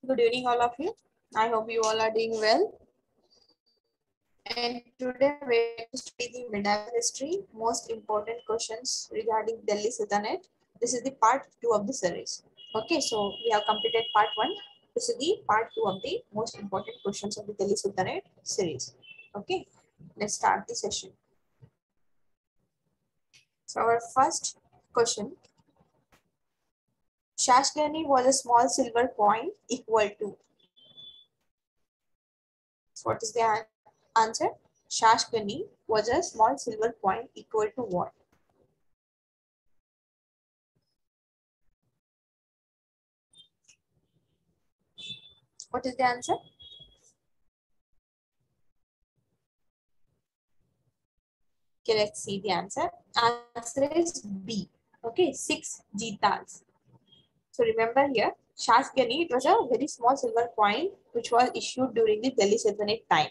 Good evening, all of you. I hope you all are doing well. And today we are going to study the medieval history, most important questions regarding Delhi Sultanate. This is the part 2 of the series. Okay, so we have completed part 1. This is the part 2 of the most important questions of the Delhi Sultanate series. Okay, let's start the session. So our first question. Shashgani was a small silver coin equal to. So what is the answer? Shashgani was a small silver coin equal to what? What is the answer? Okay, let's see the answer. Answer is B. Okay, 6 jitals. So remember here, Shashgani, it was a very small silver coin which was issued during the Delhi Sultanate time.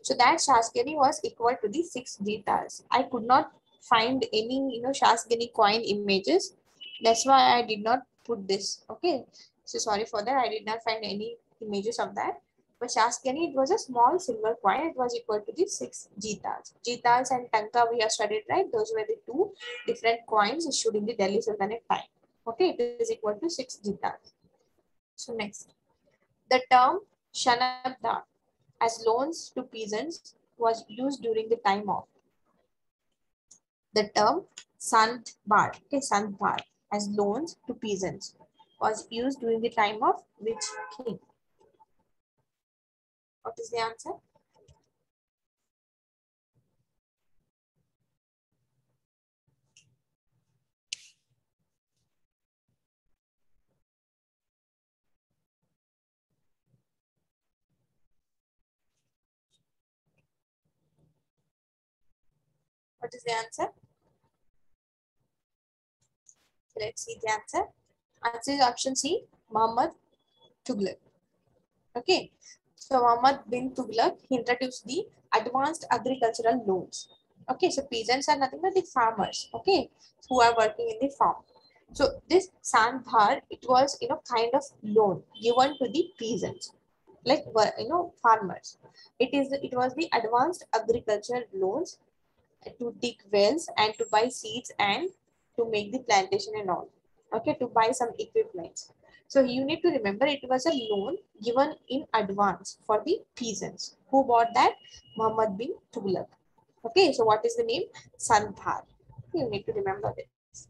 So that Shashgani was equal to the 6 jitals. I could not find any, Shashgani coin images. That's why I did not put this. Okay, so sorry for that. I did not find any images of that. But Shashgani, it was a small silver coin. It was equal to the 6 jitals. Jitals and tanka we have studied, right? Those were the two different coins issued in the Delhi Sultanate time. Okay, it is equal to 6 jitals. So next, the term Shanabdar as loans to peasants was used during the time of. The term Sandbar, okay, Sandbar as loans to peasants was used during the time of which king? What is the answer? What is the answer? Let's see the answer. Answer is option C, Muhammad Tughlaq. Okay, so Muhammad bin Tughlaq introduced the advanced agricultural loans. Okay, so peasants are nothing but the farmers, okay, who are working in the farm. So this Sandhar, it was, kind of loan given to the peasants, like, farmers. It was the advanced agricultural loans to dig wells and to buy seeds and to make the plantation and all. Okay, to buy some equipment. So you need to remember it was a loan given in advance for the peasants. Who bought that? Muhammad bin Tughlaq. Okay, so what is the name? Sandhar. You need to remember this.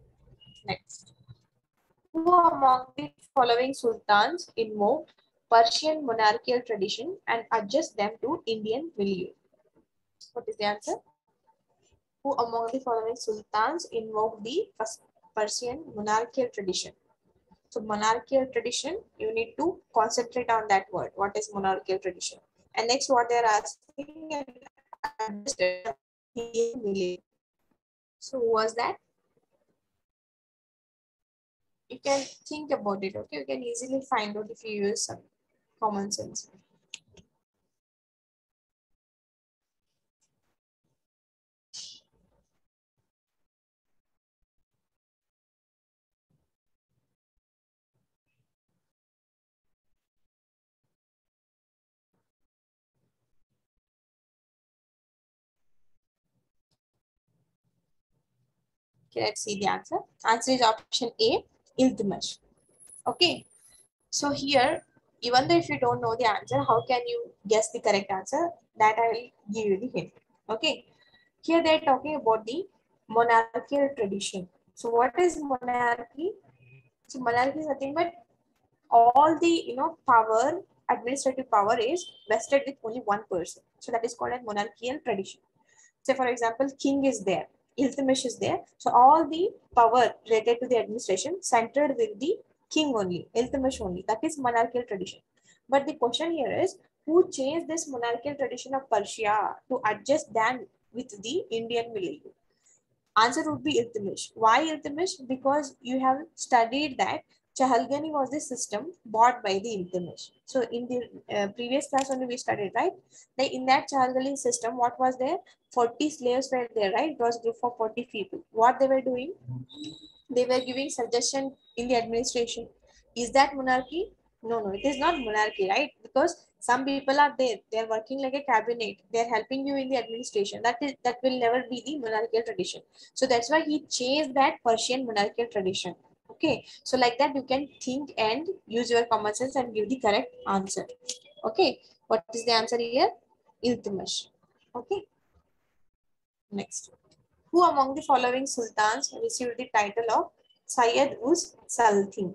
Next. Who among the following sultans invoked Persian monarchical tradition and adjust them to Indian milieu? What is the answer? Who among the following sultans invoked the Persian monarchical tradition? So monarchical tradition, you need to concentrate on that word. What is monarchical tradition? And next what they are asking, so who was that? You can think about it, okay? You can easily find out if you use some common sense. Okay, let's see the answer. Answer is option A, Iltutmish. Okay, so here, even though if you don't know the answer, how can you guess the correct answer? That I will give you the hint. Okay, here they are talking about the monarchical tradition. So what is monarchy? So monarchy is nothing but all the power, administrative power is vested with only one person. So that is called a monarchical tradition. Say for example, king is there, Iltutmish is there. So all the power related to the administration centered with the king only, Iltutmish only. That is monarchical tradition. But the question here is, who changed this monarchical tradition of Persia to adjust them with the Indian milieu? Answer would be Iltutmish. Why Iltutmish? Because you have studied that Chahalgani was the system bought by the Iltutmish. So in the previous class only we studied, right? Like in that Chahalgani system, what was there? 40 slaves were there, right? It was a group of 40 people. What they were doing? They were giving suggestion in the administration. Is that monarchy? No, no, it is not monarchy, right? Because some people are there, they are working like a cabinet, they are helping you in the administration. That will never be the monarchical tradition. So that's why he changed that Persian monarchical tradition. Okay, so like that you can think and use your common sense and give the correct answer. Okay, what is the answer here? Iltutmish. Okay, next. Who among the following sultans received the title of Sayyid us Sultan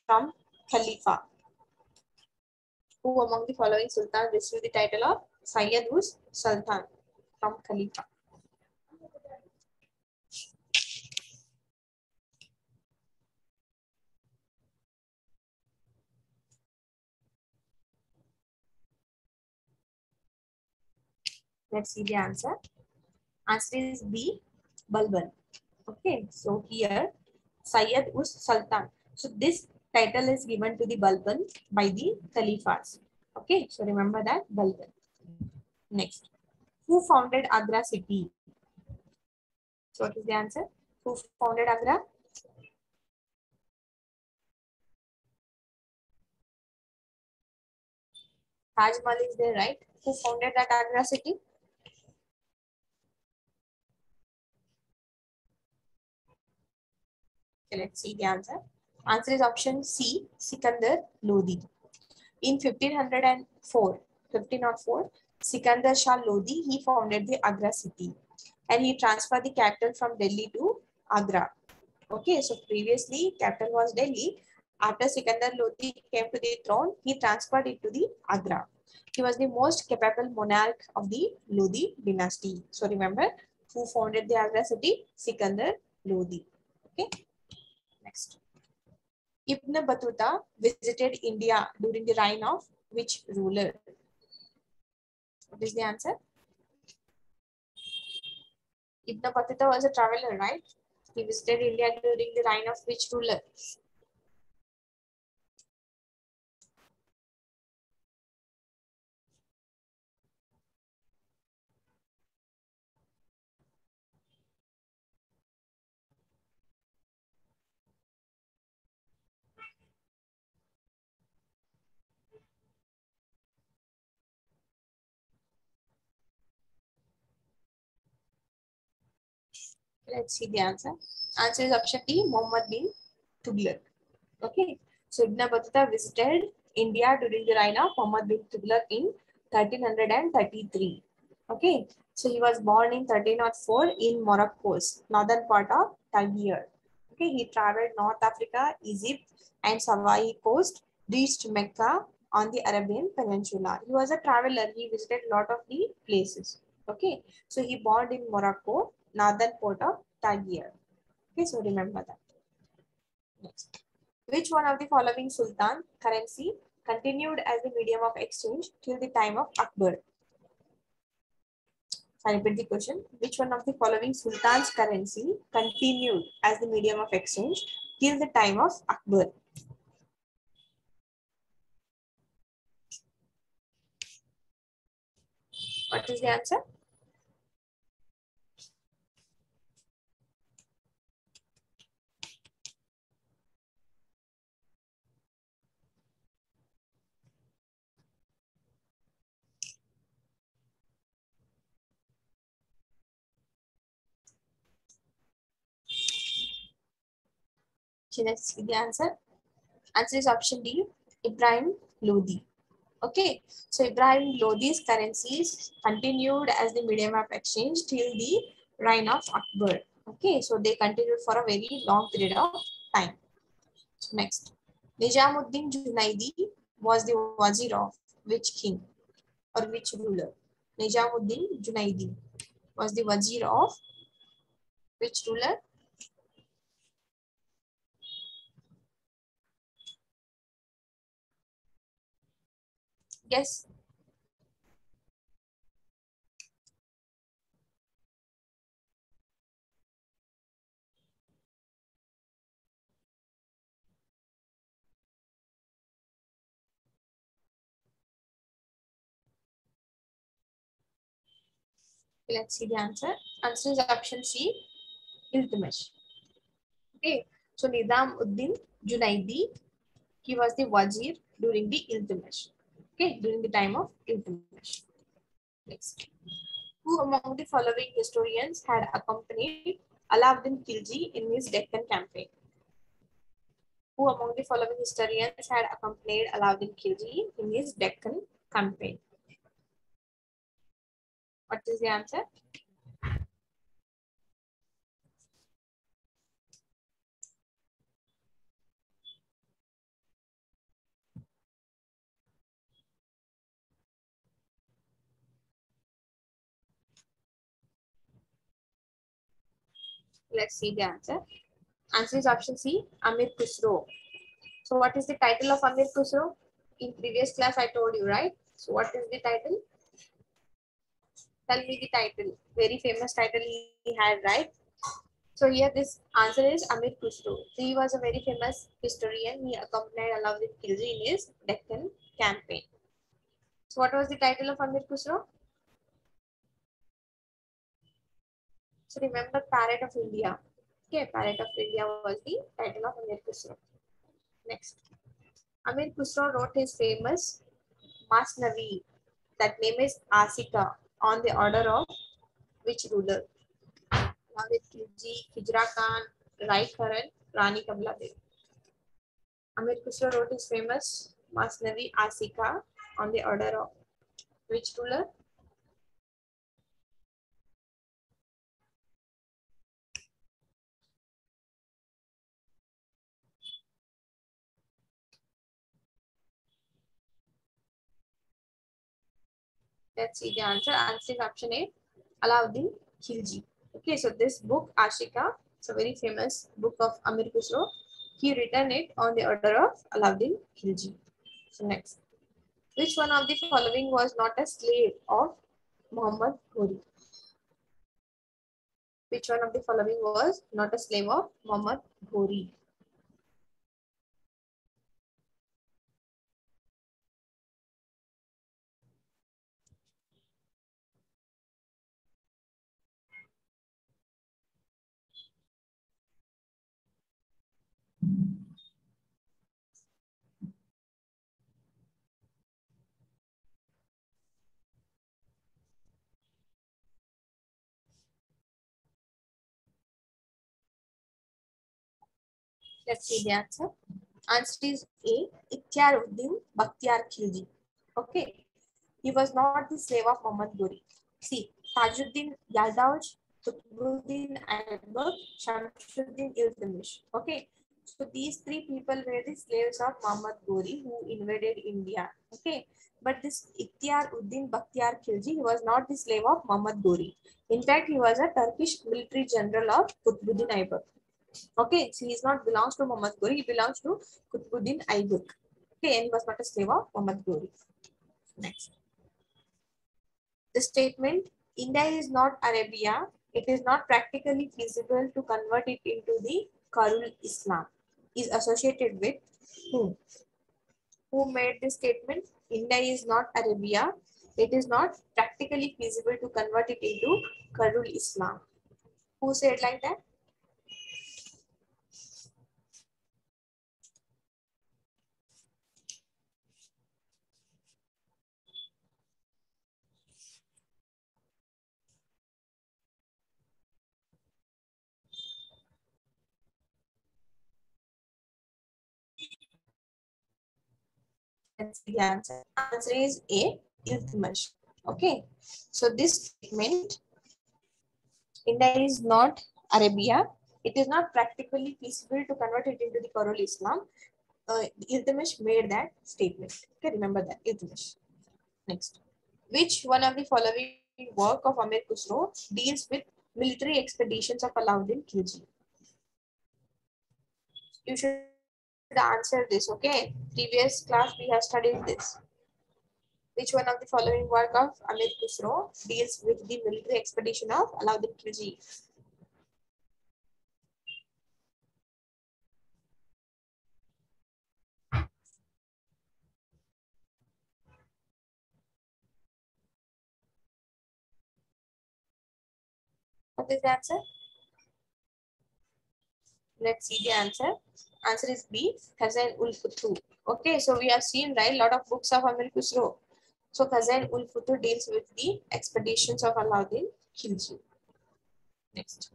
from Khalifa? Who among the following sultans received the title of Sayyid us Sultan from Khalifa? Let's see the answer. Answer is B, Balban. Okay, so here Sayyid us Sultan. So this title is given to the Balban by the Khalifas. Okay, so remember that Balban. Next, who founded Agra city? So what is the answer? Who founded Agra? Taj Mahal is there, right? Who founded that Agra city? Okay, let's see the answer. Answer is option C, Sikandar Lodi. In 1504, 1504, Sikandar Shah Lodi, he founded the Agra city and he transferred the capital from Delhi to Agra. Okay, so previously capital was Delhi. After Sikandar Lodi came to the throne, he transferred it to the Agra. He was the most capable monarch of the Lodi dynasty. So remember, who founded the Agra city? Sikandar Lodi. Okay, next. Ibn Battuta visited India during the reign of which ruler? What is the answer? Ibn Battuta was a traveler, right? He visited India during the reign of which ruler? Let's see the answer. Answer is option D, Muhammad bin Tughlaq. Okay, so Ibn Battuta visited India during the reign of Muhammad bin Tughlaq in 1333. Okay, so he was born in 1304 in Morocco's northern part of Tangier. Okay, he traveled North Africa, Egypt, and Sawai coast, reached Mecca on the Arabian Peninsula. He was a traveler. He visited a lot of the places. Okay, so he born in Morocco, northern port of Tangier. Okay, so remember that. Next. Which one of the following Sultan currency continued as the medium of exchange till the time of Akbar? I repeat the question. Which one of the following Sultan's currency continued as the medium of exchange till the time of Akbar? What is the answer? Let's see the answer. Answer is option D, Ibrahim Lodi. Okay, so Ibrahim Lodi's currencies continued as the medium of exchange till the reign of Akbar. Okay, so they continued for a very long period of time. So next, Nijamuddin Junaidi was the wazir of which king or which ruler? Nijamuddin Junaidi was the wazir of which ruler? Guess. Let's see the answer. Answer is option C, Iltutmish. Okay, so Nizamuddin Junaidi He was the Wazir during the Iltutmish. Okay, during the time of Iltutmish. Next. Who among the following historians had accompanied Alauddin Khilji in his Deccan campaign? Who among the following historians had accompanied Alauddin Khilji in his Deccan campaign? What is the answer? Let's see the answer. Answer is option C, Amir Khusro. So what is the title of Amir Khusro? In previous class I told you, right? So what is the title? Tell me the title. Very famous title he had, right? So here this answer is Amir Khusro. So he was a very famous historian. He accompanied Alauddin Khilji in his Deccan campaign. So what was the title of Amir Khusro? So remember Parrot of India. Okay, Parrot of India was the title of Amir Khusro. Next. Amir Khusro wrote his famous Masnavi. That name is Asika on the order of which ruler? Navid Khilji, Khijra Khan, Rai Karan, Rani Kamla Devi. Amir Khusro wrote his famous Masnavi Asika on the order of which ruler? Let's see the answer. Answer is option A, Alauddin Khilji. Okay, so this book Ashika, it's a very famous book of Amir Khusro. He written it on the order of Alauddin Khilji. So next, which one of the following was not a slave of Muhammad Ghori? Which one of the following was not a slave of Muhammad Ghori? Let's see the answer. Answer is A, Ikhtiaruddin Bakhtiar Khilji. Okay, he was not the slave of Muhammad Ghori. See, Tajuddin Yaldauj, Qutbuddin Aibak, Shamsuddin Iltutmish. Okay, so these three people were the slaves of Muhammad Ghori who invaded India. Okay, but this Ikhtiaruddin Bakhtiar Khilji, he was not the slave of Muhammad Ghori. In fact, he was a Turkish military general of Qutbuddin Aibak. Okay, so he is not belongs to Muhammad Ghori, he belongs to Qutbuddin Aibak. Okay, and he was not a slave of Muhammad Ghori. Next. The statement, India is not Arabia, it is not practically feasible to convert it into the Karul Islam, is associated with whom? Who made this statement? India is not Arabia, it is not practically feasible to convert it into Karul Islam. Who said like that? That's the answer. Answer is A, Iltutmish. Okay, so this statement, India is not Arabia. It is not practically feasible to convert it into the Karul Islam. Iltutmish made that statement. Okay, remember that, Iltutmish. Next. Which one of the following work of Amir Khusro deals with military expeditions of Alauddin Khilji? You should answer this, okay? Previous class we have studied this. Which one of the following work of Amir Khusro deals with the military expedition of Alauddin Khilji? What is the answer? Let's see the answer. Answer is B, Khazan ul Futuh. Okay, so we have seen, right, lot of books of Amir Khusro. So Ghazal-ul-Futur deals with the expeditions of Alauddin Khilji. Next.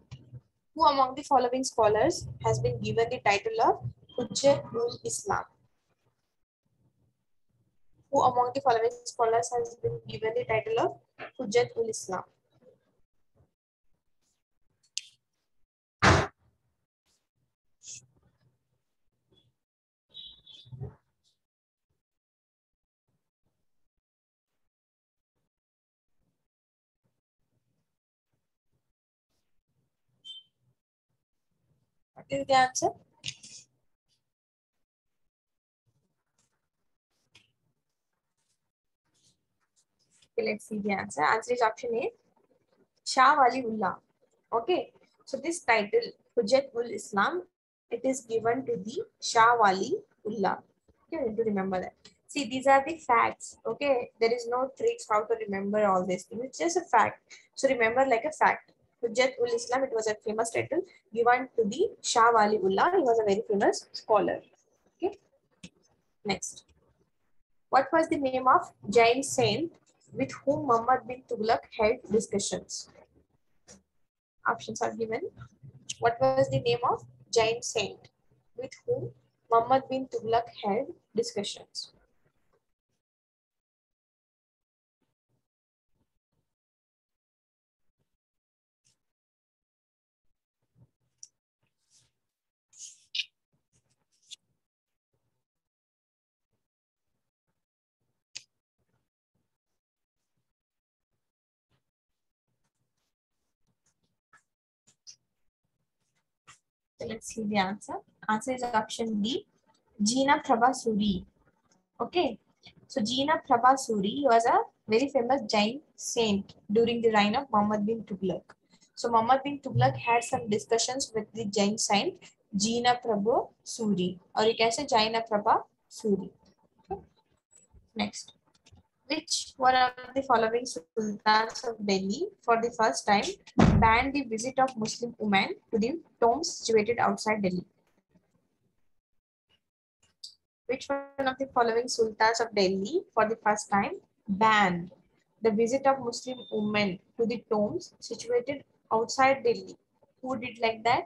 Who among the following scholars has been given the title of Hujjat-ul-Islam? Who among the following scholars has been given the title of Hujjat-ul-Islam? What is the answer? Okay, let's see the answer. Answer is option A, Shah Waliullah. Okay, so this title, Hujjat-ul-Islam, it is given to the Shah Waliullah. You need to remember that. See, these are the facts. Okay, there is no tricks how to remember all this thing. It's just a fact. So remember like a fact. Hujjat-ul-Islam, it was a famous title given to the Shah Waliullah. He was a very famous scholar. Okay, next. What was the name of Jain saint with whom Muhammad bin Tughlaq held discussions? Options are given. What was the name of Jain saint with whom Muhammad bin Tughlaq held discussions? So let's see the answer. Answer is option D, Jina Prabha Suri. Okay. So Jina Prabha Suri was a very famous Jain saint during the reign of Muhammad bin Tughlaq. So Muhammad bin Tughlaq had some discussions with the Jain saint Jina Prabha Suri, or you can say Jaina Prabha Suri. Okay. Next. Which one of the following sultans of Delhi for the first time banned the visit of Muslim women to the tombs situated outside Delhi? Which one of the following sultans of Delhi for the first time banned the visit of Muslim women to the tombs situated outside Delhi? Who did like that?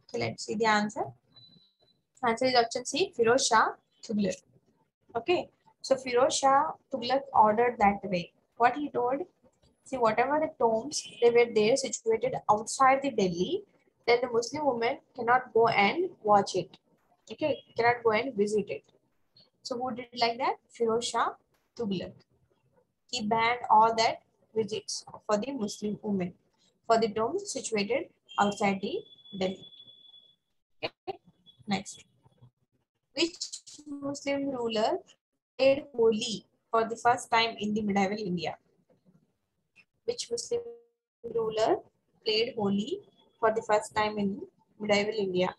So let's see the answer. Answer is option C, Firoz Shah Tughlaq. Okay, so Firoz Shah Tughlaq ordered that way. What he told, see, whatever the tombs they were there situated outside the Delhi, then the Muslim women cannot go and watch it. Okay, cannot go and visit it. So who did like that? Firoz Shah Tughlaq. He banned all that visits for the Muslim women for the tombs situated outside the Delhi. Okay, next. Which Muslim ruler played Holi for the first time in the medieval India? Which Muslim ruler played Holi for the first time in medieval India?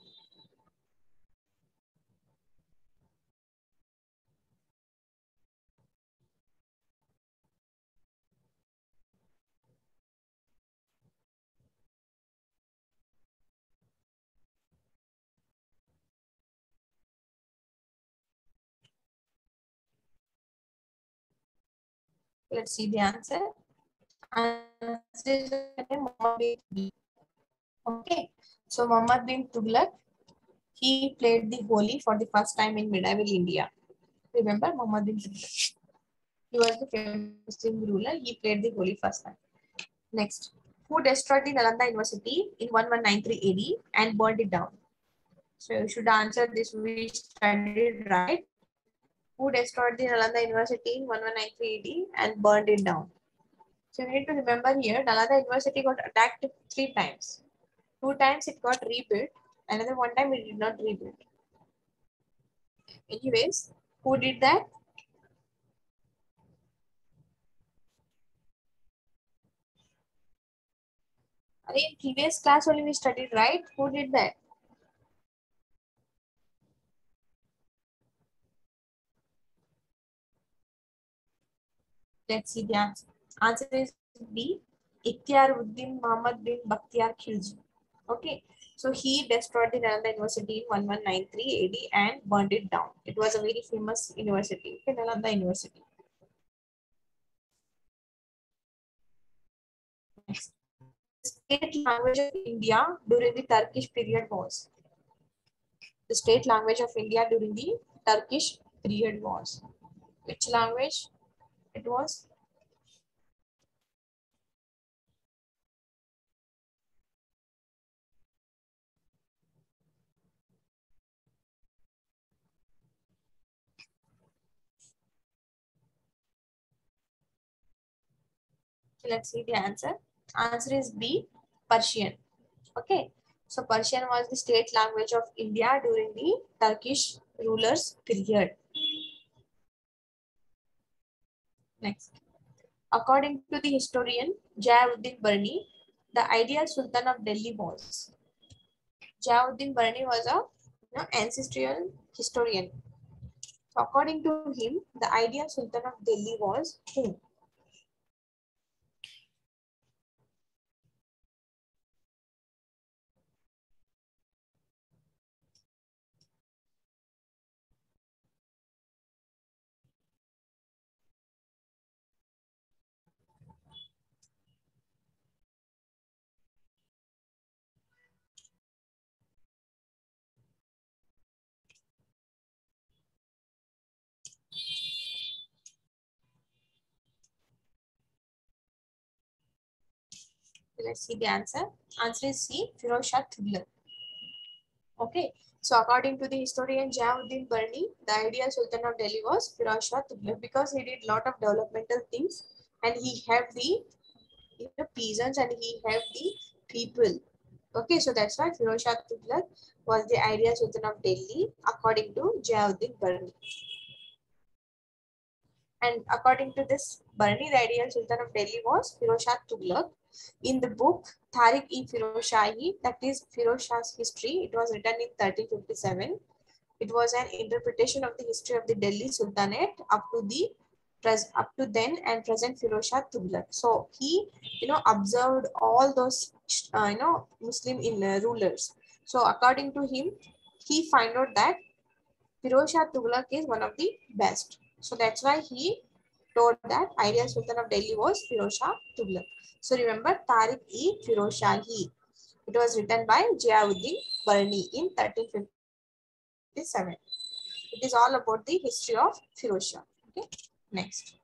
Let's see the answer. Answer is Muhammad bin Tughlaq. Okay, so Muhammad bin Tughlaq, he played the Holi for the first time in medieval India. Remember Muhammad bin Tughlaq? He was the famous Muslim ruler. He played the Holi first time. Next, who destroyed the Nalanda University in 1193 AD and burned it down? So you should answer this. We studied right. Who destroyed the Nalanda University in 1193 AD and burned it down? So you need to remember here, Nalanda University got attacked 3 times. 2 times it got rebuilt. Another 1 time it did not rebuild. Anyways, who did that? In previous class only we studied, right? Who did that? Let's see the answer. Answer is B. Ikhtiaruddin Muhammad bin Bakhtiyar Khilji. Okay, so he destroyed the Nalanda University in 1193 AD and burned it down. It was a very famous university, okay, Nalanda University. Next. The state language of India during the Turkish period was. The state language of India during the Turkish period was. Which language it was? Okay, let's see the answer. Answer is B. Persian. Okay, so Persian was the state language of India during the Turkish rulers period. Next, according to the historian Jayauddin Barni, the ideal Sultan of Delhi was. Jayauddin Barni was a ancestral historian. So according to him, the ideal Sultan of Delhi was who? Let's see the answer. Answer is C. Firoz Shah Tughlaq. Okay, so according to the historian Jayauddin Barni, the ideal Sultan of Delhi was Firoz Shah Tughlaq because he did lot of developmental things and he had the peasants and he had the people. Okay, so that's why Firoz Shah Tughlaq was the ideal Sultan of Delhi according to Jayauddin Barni. And according to this Barni, the ideal Sultan of Delhi was Firoz Shah Tughlaq. In the book Tariq-e-Firoz Shahi, that is Firoz Shah's history, it was written in 1357. It was an interpretation of the history of the Delhi Sultanate up to then and present Firoz Shah Tughlaq. So he, observed all those, Muslim rulers. So according to him, he find out that Firoz Shah Tughlaq is one of the best. So that's why he told that ideal Sultan of Delhi was Firoz Shah Tughlaq. So remember Tariq-e-Firoz Shahi. It was written by Jayauddin Barni in 1357. It is all about the history of Firoz Shah. Okay. Next.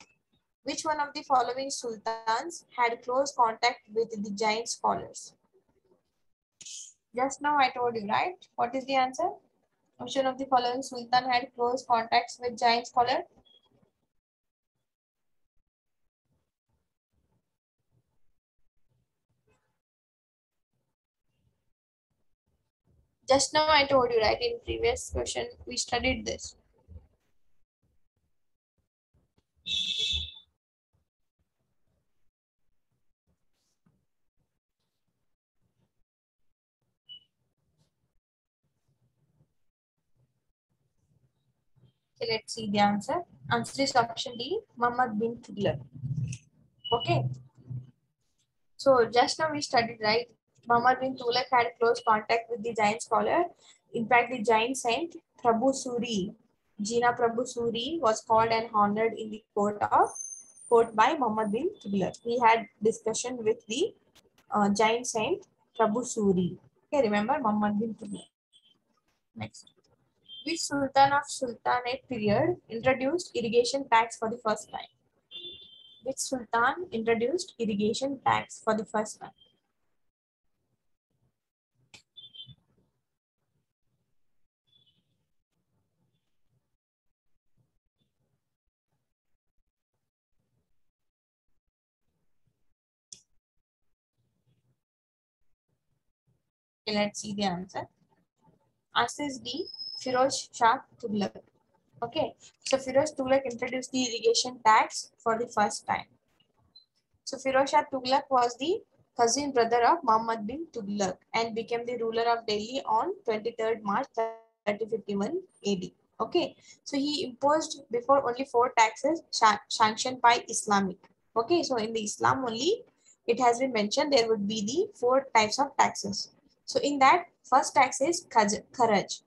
Which one of the following sultans had close contact with the giant scholars? Just now I told you, right? What is the answer? Which one of the following sultan had close contacts with giant scholar? Just now I told you, right? In previous question, we studied this. Okay, let's see the answer. Answer is option D, Muhammad bin Tughlaq. Okay. So just now we studied, right? Muhammad bin Tughlaq had close contact with the giant scholar. In fact, the giant saint Prabhu Suri, Jina Prabhu Suri, was called and honored in the court by Muhammad bin Tughlaq. He had discussion with the giant saint Prabhu Suri. Okay, remember Muhammad bin Tughlaq. Next. Which Sultan of Sultanate period introduced irrigation tax for the first time? Which Sultan introduced irrigation tax for the first time? Okay, let's see the answer. Answer is D, Firoz Shah Tughlaq. Okay, so Firoz Tughlaq introduced the irrigation tax for the first time. So Firoz Shah Tughlaq was the cousin brother of Muhammad bin Tughlaq, and became the ruler of Delhi on 23rd March 1351 AD. Okay, so he imposed before only 4 taxes sanctioned by Islamic. Okay, so in the Islam only it has been mentioned there would be the 4 types of taxes. So in that, first tax is kharaj.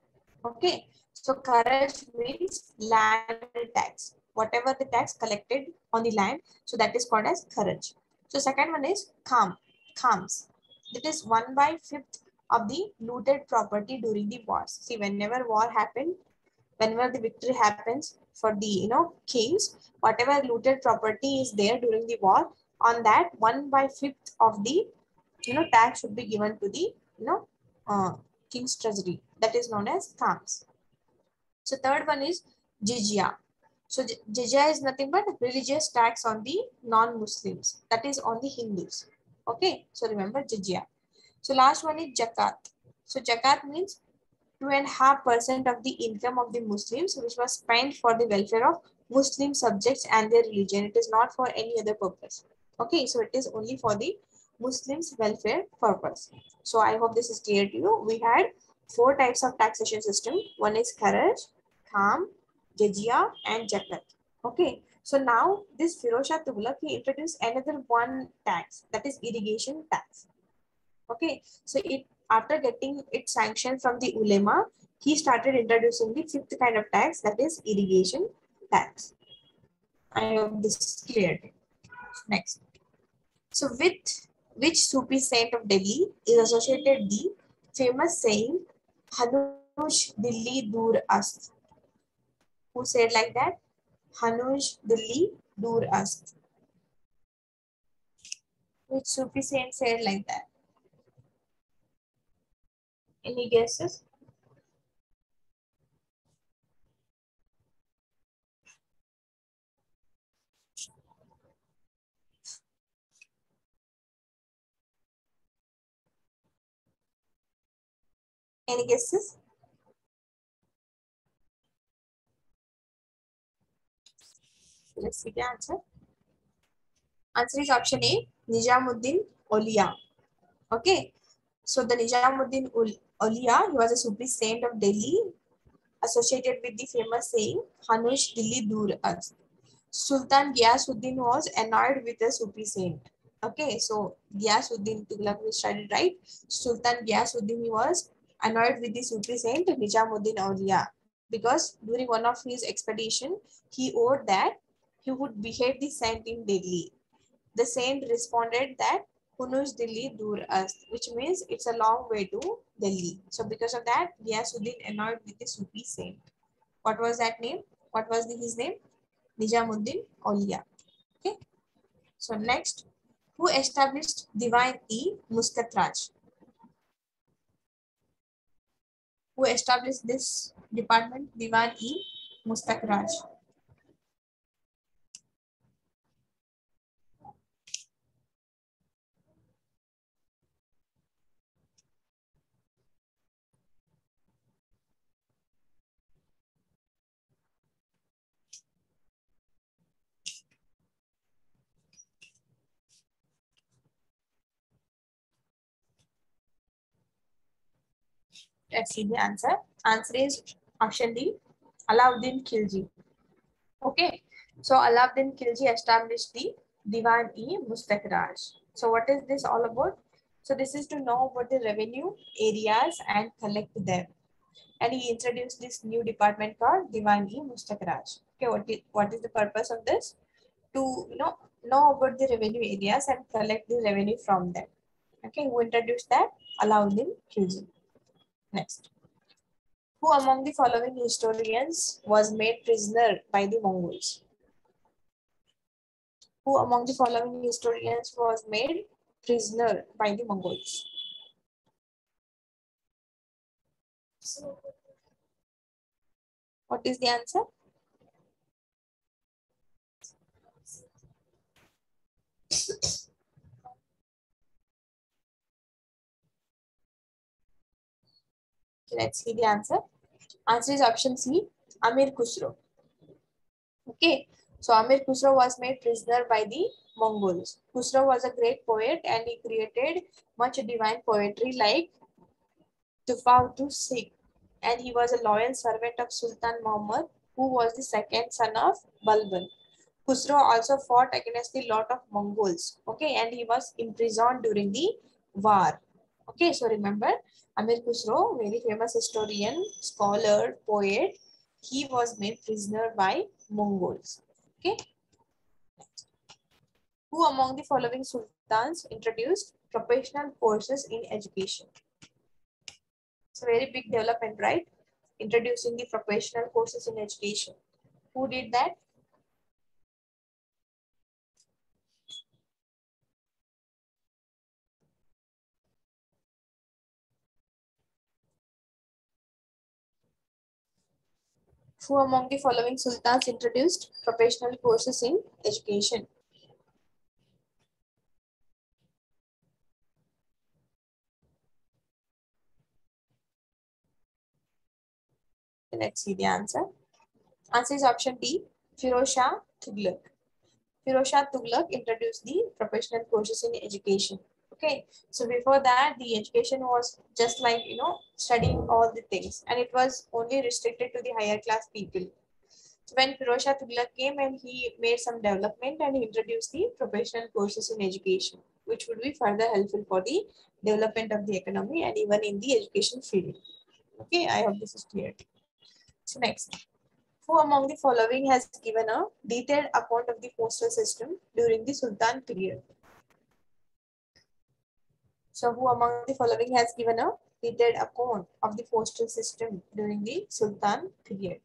Okay, so kharaj means land tax. Whatever the tax collected on the land, so that is called as kharaj. So second one is khams. That is 1/5 of the looted property during the wars. See, whenever war happened, whenever the victory happens for the kings, whatever looted property is there during the war, on that 1/5 of the tax should be given to the king's treasury. That is known as khams. So third one is jizya. So jizya is nothing but religious tax on the non-Muslims, that is on the Hindus. Okay, so remember jizya. So last one is zakat. So zakat means 2.5% of the income of the Muslims, which was spent for the welfare of Muslim subjects and their religion. It is not for any other purpose. Okay, so it is only for the Muslims welfare purpose. So I hope this is clear to you. We had 4 types of taxation system. One is kharaj, kham, jizya, and zakat. Okay, so now this Firoz Shah Tughlaq, he introduced another one tax, that is irrigation tax. Okay, so it after getting it sanctioned from the ulema, he started introducing the 5th kind of tax, that is irrigation tax. I hope this is clear. Next, so with which Sufi saint of Delhi is associated the famous saying Hanush Dilli Dur Ast? Who said like that? Hanush Dilli Dur Ast. Which Sufi saint said like that? Any guesses? Any guesses? Let's see the answer. Answer is option A, Nijamuddin Auliya. Okay, so the Nijamuddin Auliya, he was a Sufi saint of Delhi, associated with the famous saying, Hanush Dilli Dur Ast. Sultan Ghiyasuddin was annoyed with the Sufi saint. Okay, so Ghiyasuddin Tughlaq we studied, right? Sultan Ghiyasuddin, he was annoyed with the Sufi saint Nijamuddin Auliya, because during one of his expedition, he owed that he would behead the saint in Delhi. The saint responded that Hunush Dilli Dur Ast, which means it's a long way to Delhi. So because of that, Ghiyasuddin annoyed with the Sufi saint. What was that name? What was his name? Nijamuddin Auliya. Okay. So next, who established Diwan-e Muskat Raj? Who established this department, Diwan-e Mustak Raj? Let's see the answer. Answer is option D, Alauddin Khilji. Okay, so Alauddin Khilji established the Diwan-e Mustak Raj. So what is this all about? So this is to know about the revenue areas and collect them. And he introduced this new department called Diwan-e Mustak Raj. Okay, what is the purpose of this? To know about the revenue areas and collect the revenue from them. Okay, who introduced that? Alauddin Khilji. Next. Who among the following historians was made prisoner by the Mongols? Who among the following historians was made prisoner by the Mongols? What is the answer? Let's see the answer. Answer is option C, Amir Khusro. Okay, So Amir Khusro was made prisoner by the Mongols. Khusro was a great poet and he created much divine poetry like Tufautu Sikh, and he was a loyal servant of Sultan Muhammad, who was the second son of Balban. Khusro also fought against a lot of Mongols, okay, and he was imprisoned during the war. Okay, so remember, Amir Khusro, very famous historian, scholar, poet, he was made prisoner by Mongols. Okay, who among the following sultans introduced professional courses in education? It's a very big development, right? Introducing the professional courses in education. Who did that? Who among the following sultans introduced professional courses in education? Let's see the answer. Answer is option D, Firoz Shah Tughlaq. Firoz Shah Tughlaq introduced the professional courses in education. Okay, so before that, the education was just like, studying all the things, and it was only restricted to the higher class people. So when Firoz Shah Tughlaq came and he made some development and he introduced the professional courses in education, which would be further helpful for the development of the economy and even in the education field. Okay, I hope this is clear. So next, who among the following has given a detailed account of the postal system during the Sultan period? So who among the following has given a detailed account of the postal system during the Sultan period?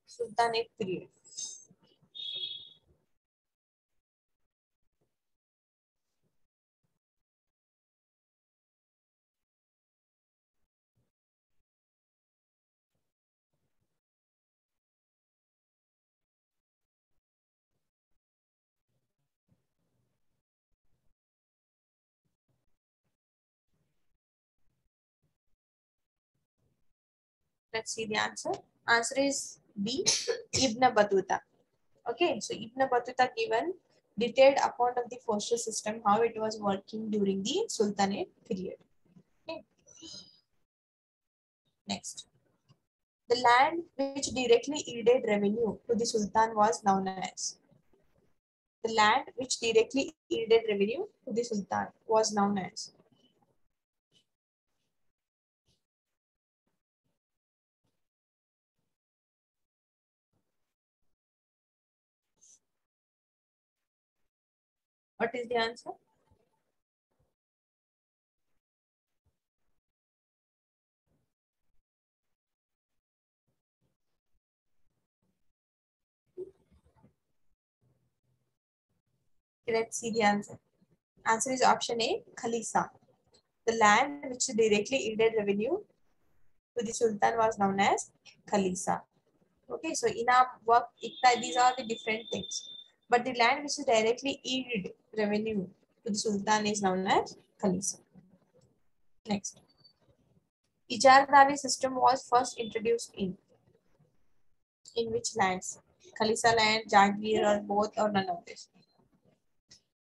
Sultanate period. Let's see the answer. Answer is B, Ibn Battuta. Okay, so Ibn Battuta given detailed account of the postal system, how it was working during the Sultanate period. Okay, next. The land which directly yielded revenue to the Sultan was known as. The land which directly yielded revenue to the Sultan was known as. What is the answer? Let's see the answer. Answer is option A, Khalisa. The land which directly yielded revenue to the Sultan was known as Khalisa. Okay, so in our work, these are the different things. But the land which is directly yield revenue to the Sultan is known as Khalisa. Next. Ijardari system was first introduced in which lands? Khalisa land, Jagir, or both, or none of this?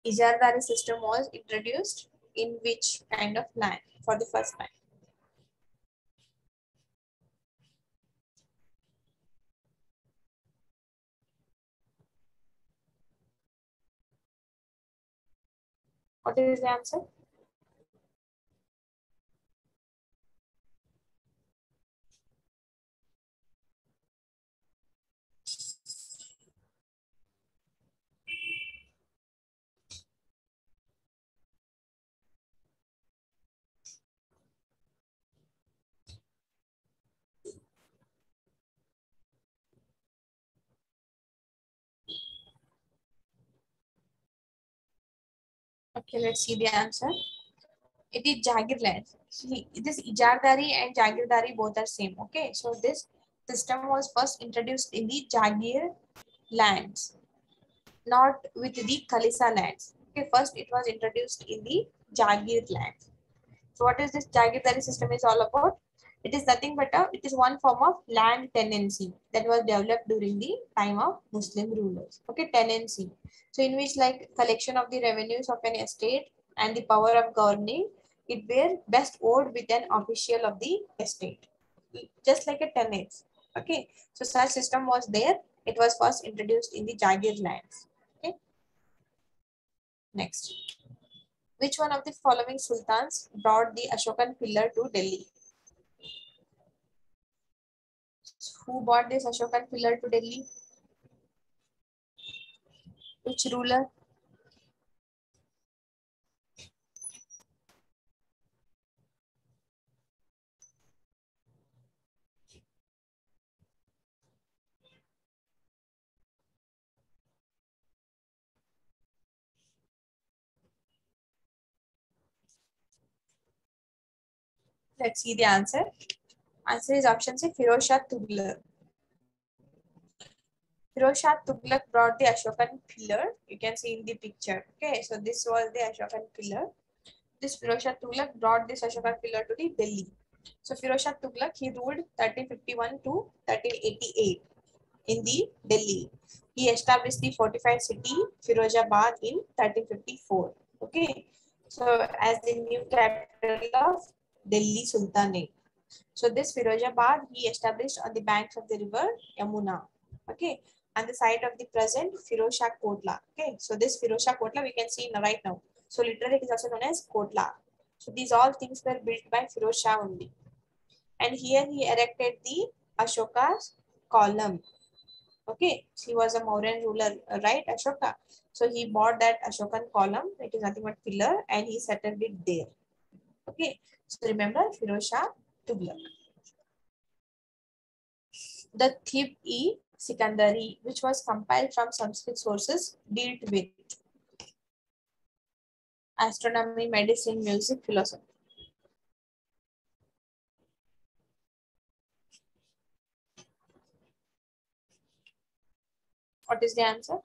Ijardari system was introduced in which kind of land for the first time? What is the answer? Okay, let's see the answer. It is Jagir land. See, this Ijardari and Jagirdari both are same. Okay, so this system was first introduced in the Jagir lands, not with the Khalisa lands. Okay, first it was introduced in the Jagir lands. So what is this Jagirdari system is all about? It is nothing but it is one form of land tenancy that was developed during the time of Muslim rulers. Okay, tenancy. So in which like collection of the revenues of an estate and the power of governing it were best owed with an official of the estate, just like a tenants. Okay, so such system was there. It was first introduced in the Jagir lands. Okay, next. Which one of the following sultans brought the Ashokan pillar to Delhi? Who brought this Ashokan pillar to Delhi? Which ruler? Let's see the answer. Answer is option C, Firoz Shah Tughlaq. Firoz Shah Tughlaq brought the Ashokan pillar. You can see in the picture. Okay, so this was the Ashokan pillar. This Firoz Shah Tughlaq brought this Ashokan pillar to the Delhi. So Firoz Shah Tughlaq, he ruled 1351 to 1388 in the Delhi. He established the fortified city Firozabad in 1354. Okay, so as the new capital of Delhi Sultanate. So this Firozabad he established on the banks of the river Yamuna. Okay, and the site of the present Firozshah Kotla. Okay, so this Firozshah Kotla we can see right now. So literally it is also known as Kotla. So these all things were built by Firoz Shah only. And here he erected the Ashoka's column. Okay, he was a Mauryan ruler, right, Ashoka? So he bought that Ashokan column. It is nothing but pillar, and he settled it there. Okay, so remember Firoz Shah Tughlaq. The Thib-e Sikandari, which was compiled from Sanskrit sources, dealt with astronomy, medicine, music, philosophy. What is the answer?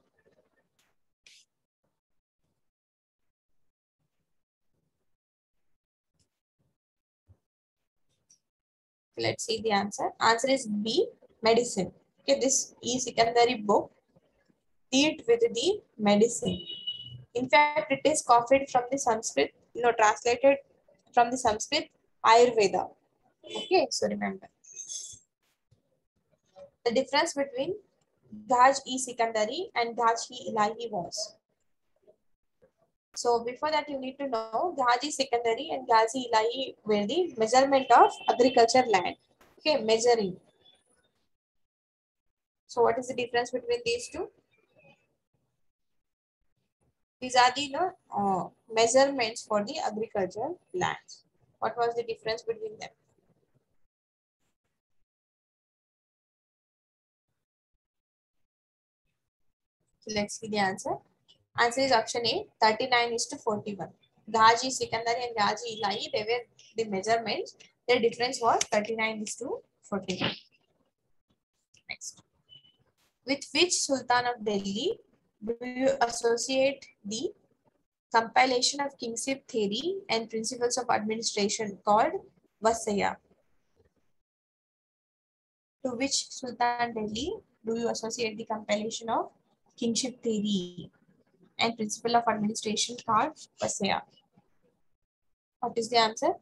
Let's see the answer. Answer is B, medicine. Okay, this E Sikandari book dealt with the medicine. In fact, it is copied from the Sanskrit, translated from the Sanskrit Ayurveda. Okay, so remember. The difference between Dhaj-e Sikandari and Dhaj-e Ilahi was. So before that, you need to know Ghazi Secondary and Ghazi Ilahi were the measurement of agriculture land. Okay, measuring. So what is the difference between these two? These are the measurements for the agriculture lands. What was the difference between them? So let's see the answer. Answer is option A, 39 is to 41. Ghazi Secondary and Ghazi Ilahi, they were the measurements. Their difference was 39 is to 41. Next. With which Sultan of Delhi do you associate the compilation of kingship theory and principles of administration called Vasaya? To which Sultan Delhi do you associate the compilation of kingship theory and principle of administration called Vasaya? What is the answer?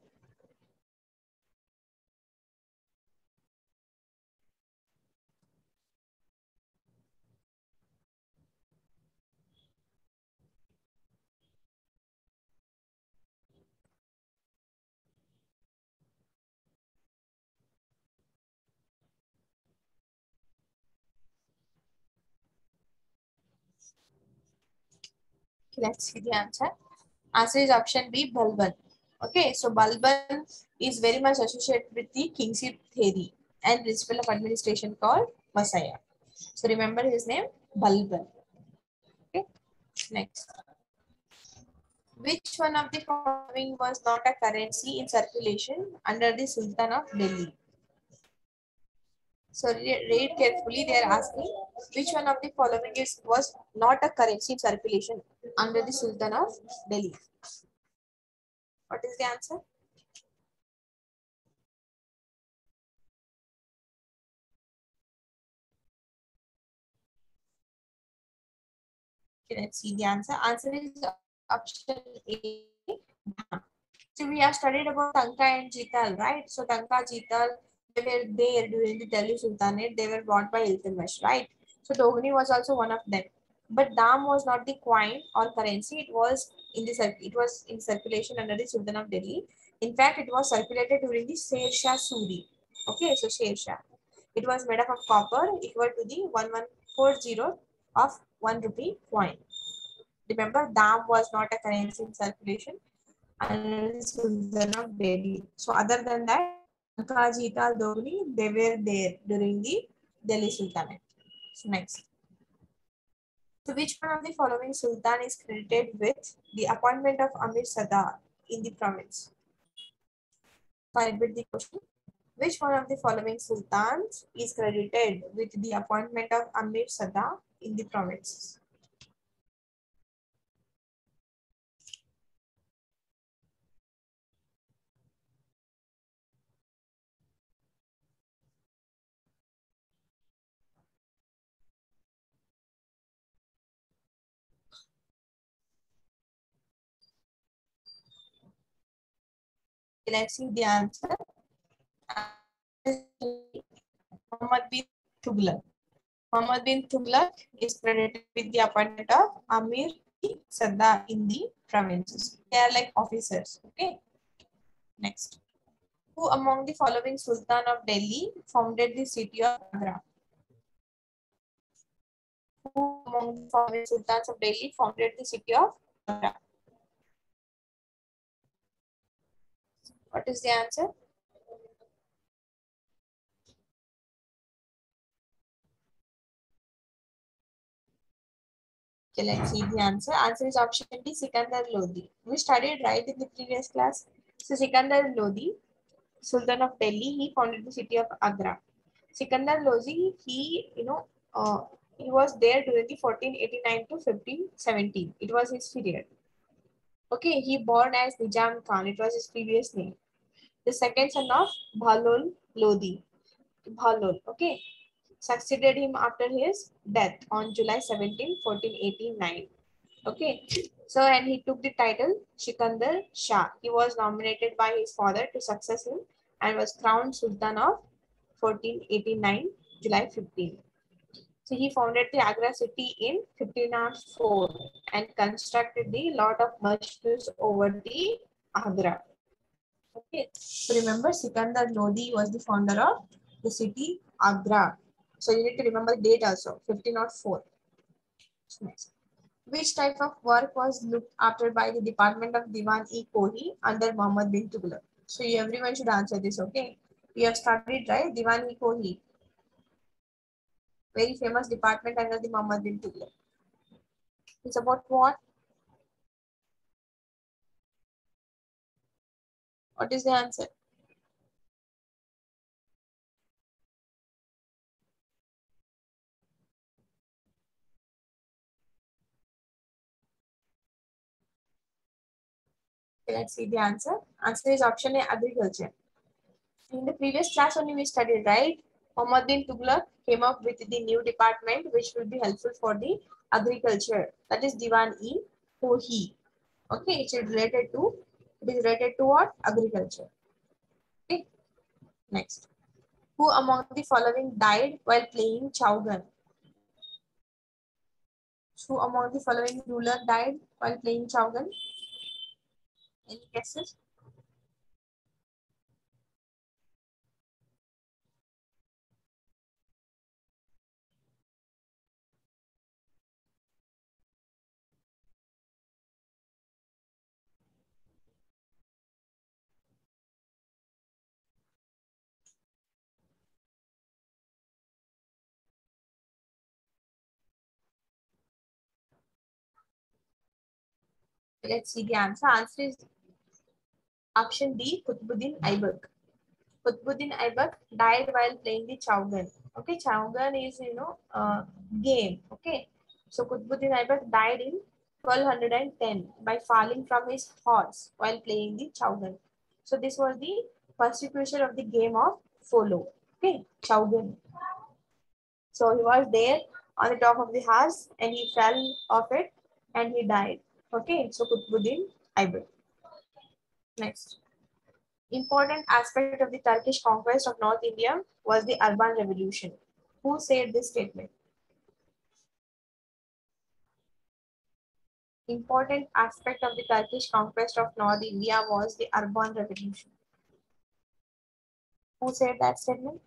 Let's see the answer. Answer is option B, Balban. Okay, so Balban is very much associated with the kingship theory and principle of administration called Vasaya. So remember his name, Balban. Okay, next. Which one of the following was not a currency in circulation under the Sultan of Delhi? So read carefully. They are asking which one of the following was not a currency in circulation under the Sultan of Delhi. What is the answer? Okay, let's see the answer. Answer is option A. So we have studied about Tanka and Jital, right? So Tanka, Jital, they were there during the Delhi Sultanate. They were brought by Iltutmish, right? So Dogni was also one of them. But Dam was not the coin or currency. It was in circulation under the Sultan of Delhi. In fact, it was circulated during the Sher Shah Suri. Okay, so Sher Shah. It was made up of copper equal to the 1140 of 1 rupee coin. Remember, Dam was not a currency in circulation under the Sultan of Delhi. So other than that, Tanka, Jital, Dogri, they were there during the Delhi Sultanate. So next. So which one of the following Sultan is credited with the appointment of Amir Sadar in the province? So I repeat the question. Which one of the following sultans is credited with the appointment of Amir Sadar in the provinces? Let's see the answer. Muhammad bin Tughlaq. Muhammad bin Tughlaq is credited with the appointment of Amir Sadar in the provinces. They are like officers. Okay. Next. Who among the following Sultan of Delhi founded the city of Agra? Who among the following Sultans of Delhi founded the city of Agra? What is the answer? Okay, let's see the answer. Answer is option D, Sikandar Lodi. We studied right in the previous class. So Sikandar Lodi, Sultan of Delhi, he founded the city of Agra. Sikandar Lodi, he was there during the 1489 to 1517. It was his period. Okay, he born as Nizam Khan. It was his previous name. The second son of Bhalol Lodi. Bhalol. Okay, succeeded him after his death on July 17, 1489. Okay, so and he took the title Sikandar Shah. He was nominated by his father to succeed him and was crowned Sultan of 1489, July 15. So he founded the Agra city in 1504 and constructed the lot of masjids over the Agra. Okay, so remember Sikandar Lodi was the founder of the city Agra. So you need to remember the date also, 1504. Next. Which type of work was looked after by the Department of Diwan-e-Kohi under Muhammad bin Tughlaq? So everyone should answer this, okay? We have studied, right? Diwan-e-Kohi, very famous department under the Muhammad bin Tughlaq. It's about what? What is the answer? Okay, let's see the answer. Answer is option A, agriculture. In the previous class only we studied, right? Muhammad bin Tughlaq came up with the new department which will be helpful for the agriculture. That is Diwan-e-Kohi. Okay, it is related to what? Agriculture. Okay, next. Who among the following died while playing Chowgan? Who among the following ruler died while playing Chowgan? Any guesses? Let's see the answer. Answer is option D, Qutbuddin Aibak. Qutbuddin Aibak died while playing the Chowgan. Okay, Chowgan is, game. Okay, so Qutbuddin Aibak died in 1210 by falling from his horse while playing the Chowgan. So this was the persecution of the game of Polo. Okay, Chowgan. So he was there on the top of the horse and he fell off it and he died. Okay, so Qutbuddin Aybak. Next. Important aspect of the Turkish conquest of North India was the urban revolution. Who said this statement? Important aspect of the Turkish conquest of North India was the urban revolution. Who said that statement?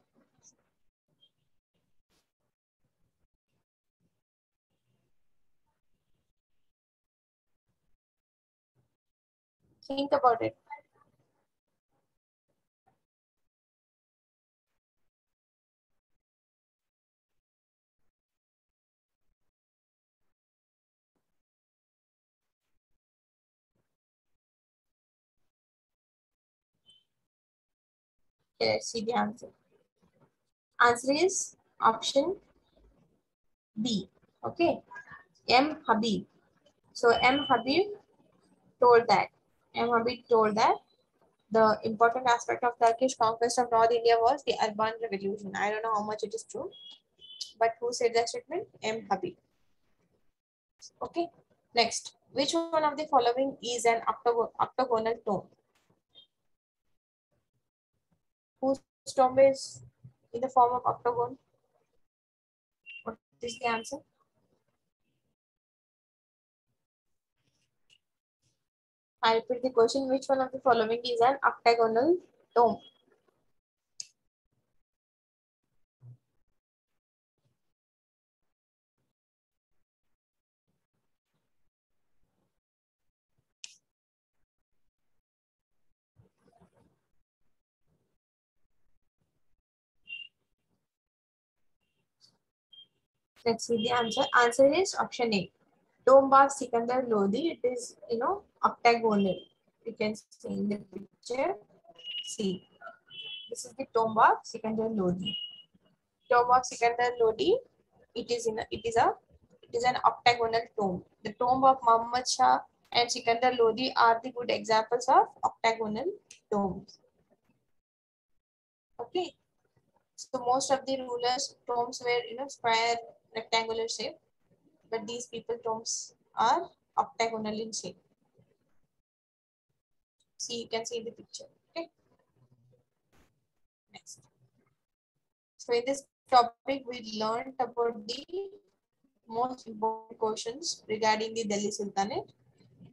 Think about it. Okay, let's see the answer. Answer is option B. Okay. M. Habib. So M. Habib told that. M. Habib told that the important aspect of Turkish conquest of North India was the urban revolution. I don't know how much it is true, but who said that statement? M. Habib. Okay. Next, which one of the following is an octagonal tomb? Whose tomb is in the form of octagon? What is the answer? I repeat the question. Which one of the following is an octagonal tomb? Let's see the answer. Answer is option A. Tomb of Sikandar Lodi. It is, octagonal. You can see in the picture. See, this is the tomb of Sikandar Lodi. Tomb of Sikandar Lodi. It is an octagonal tomb. The tomb of Muhammad Shah and Sikandar Lodi are the good examples of octagonal tombs. Okay. So most of the rulers' tombs were, square, rectangular shape, but these people tombs are octagonal in shape. See, you can see the picture. Okay. Next. So in this topic, we learned about the most important questions regarding the Delhi Sultanate.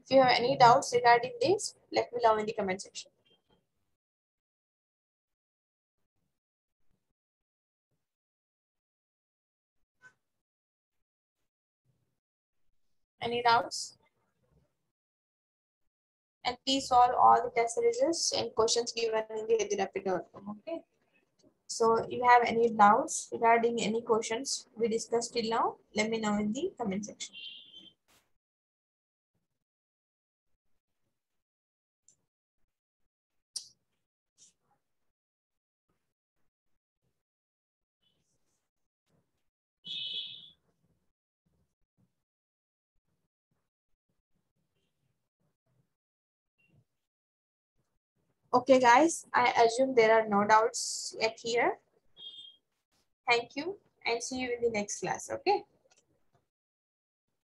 If you have any doubts regarding this, let me know in the comment section. Any doubts? And please solve all the test series and questions given in the edurapid.com. Okay. So if you have any doubts regarding any questions we discussed till now, let me know in the comment section. Okay, guys, I assume there are no doubts yet here. Thank you and see you in the next class. Okay.